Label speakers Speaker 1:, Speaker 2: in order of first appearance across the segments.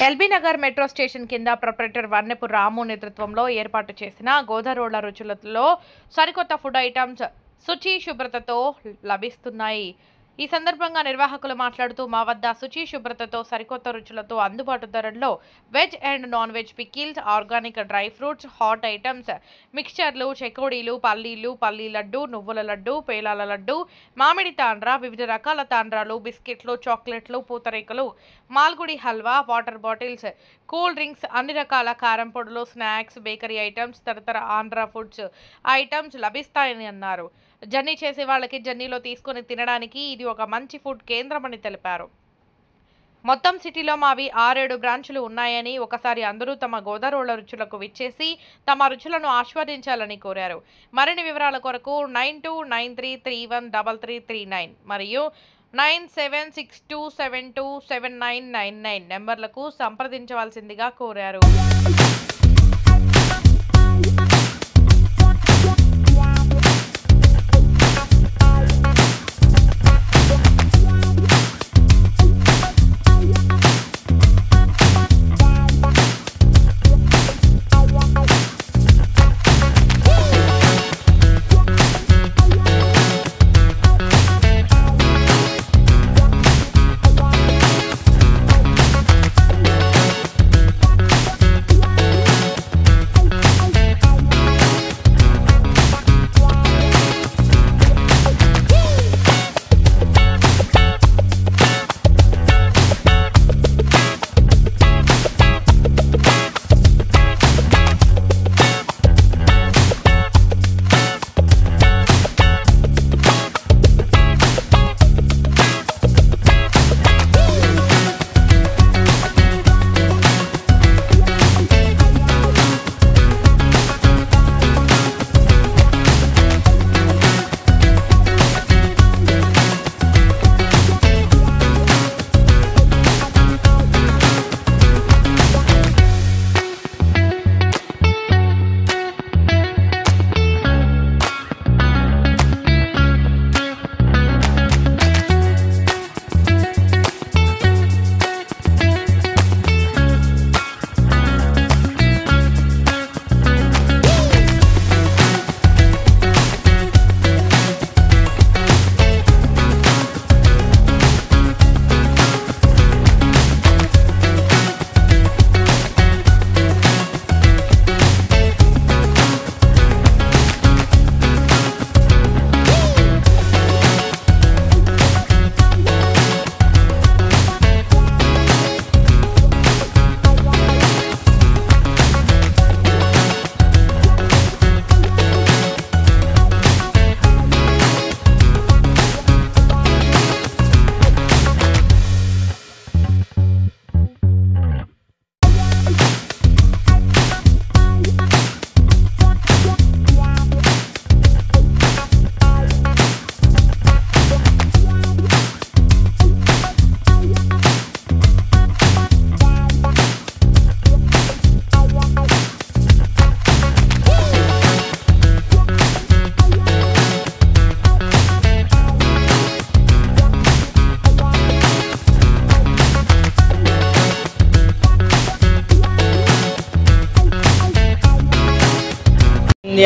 Speaker 1: LB Nagar metro station కింద proprietor వన్నెపు రాము నేతృత్వంలో ఏర్పాటు చేసిన గోదారోళ్ల రుచులలో సరికొత్త ఫుడ్ ఐటమ్స్ శుచి శుభ్రతతో లభిస్తున్నాయి. ఈ సందర్భంగా నిర్వాహకులు మాట్లాడుతూ మా వద్ద శుచి శుభ్రతతో సరికొత్త రుచులతో అందుబాటు ధరల్లో veg and non veg pickles, organic dry fruits, hot items, మిక్స్చర్లు, చెకోడీలు, పల్లీలు, పల్లీ లడ్డు, నువ్వుల లడ్డు, పేలాల లడ్డు, మామిడి తాండ్రా, వివిధ రకాల తాండ్రాలు, బిస్కెట్లు, చాక్లెట్లు, పూతరేకులు, Malgudi halwa, water bottles, cool drinks, అన్ని రకాల కారం పొడులు, స్నాక్స్, బేకరీ ఐటమ్స్, తదితర ఆంధ్ర ఫుడ్స్ ఐటమ్స్ లభిస్తాయని అన్నారు. జర్నీ చేసే వాళ్ళకి జర్నీలో తీసుకొని తినడానికి ఇది ఒక మంచి ఫుడ్ కేంద్రం అని తెలిపారు. మొత్తం సిటీలో మావి 6-7 బ్రాంచులు ఉన్నాయని, ఒకసారి అందరూ తమ గోదారోళ్ల రుచులకు విచ్చేసి తమ రుచులను ఆస్వాదించాలని కోరారు. మరిన్ని వివరాల కొరకు 9293313339 మరియు 9762727999 నెంబర్లకు సంప్రదించవలసిందిగా కోరారు.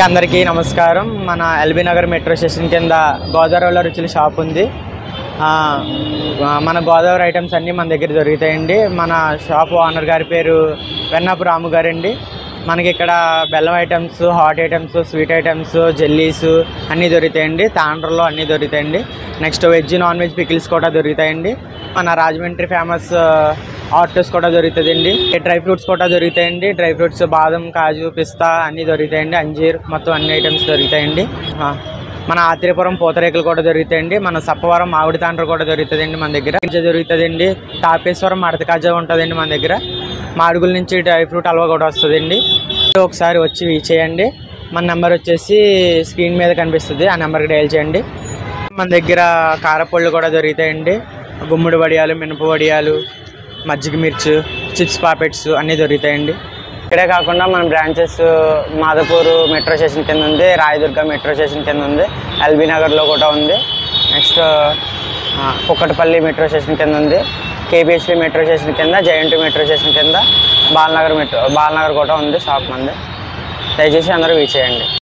Speaker 2: అందరికీ నమస్కారం. మన ఎల్బీ నగర్ మెట్రో స్టేషన్ కింద గోదావరిలో రుచుల షాప్ ఉంది. మన గోదావరి ఐటమ్స్ అన్నీ మన దగ్గర దొరుకుతాయండి. మన షాప్ ఓనర్ గారి పేరు వెన్నపు రాము గారండి. మనకి ఇక్కడ బెల్లం items, hot items, sweet items, jellies అన్నీ దొరుకుతాయండి. తాండ్రలో అన్నీ దొరుకుతాయండి. Next veg, non veg pickles కూడా దొరుకుతాయండి. మన రాజమండ్రి ఫేమస్ ఆటోస్ కూడా దొరుకుతుందండి. డ్రై ఫ్రూట్స్ కూడా దొరుకుతాయండి. డ్రై ఫ్రూట్స్ బాదం, కాజు, పిస్తా అన్నీ దొరుకుతాయండి. అంజీర్ మొత్తం అన్ని ఐటమ్స్ దొరుకుతాయండి. మన ఆత్రేయపురం పూతరేకులు కూడా దొరుకుతాయండి. మన సప్పవరం మామిడి తాండ్ర కూడా దొరుకుతుందండి మన దగ్గర. దొరుకుతుందండి. తాపేశ్వరం మడత కాజా ఉంటుందండి మన దగ్గర. మాడుగుల నుంచి డ్రై ఫ్రూట్ హల్వా కూడా వస్తుందండి. ఒకసారి వచ్చి చేయండి. మన నెంబర్ వచ్చేసి స్క్రీన్ మీద కనిపిస్తుంది, ఆ నెంబర్కి డయల్ చేయండి. మన దగ్గర కారపళ్ళు కూడా దొరుకుతాయండి. గుమ్మడి వడియాలు, మినప వడియాలు, మజ్జిగ మిర్చి, చిప్స్ పాకెట్స్ అన్నీ దొరుకుతాయండి. ఇక్కడే కాకుండా మన బ్రాంచెస్ మాధపూర్ మెట్రో స్టేషన్ కింద ఉంది, రాయదుర్గ మెట్రో స్టేషన్ కింద ఉంది, ఎల్బీ నగర్లో కూడా ఉంది, నెక్స్ట్ కుక్కటపల్లి మెట్రో స్టేషన్ కింద ఉంది, కేపీహెచ్పీ మెట్రో స్టేషన్ కింద, జేఎన్టీ మెట్రో స్టేషన్ కింద, బాలనగర్ కూడా ఉంది షాప్ మంది. దయచేసి అందరూ విచ్చేయండి.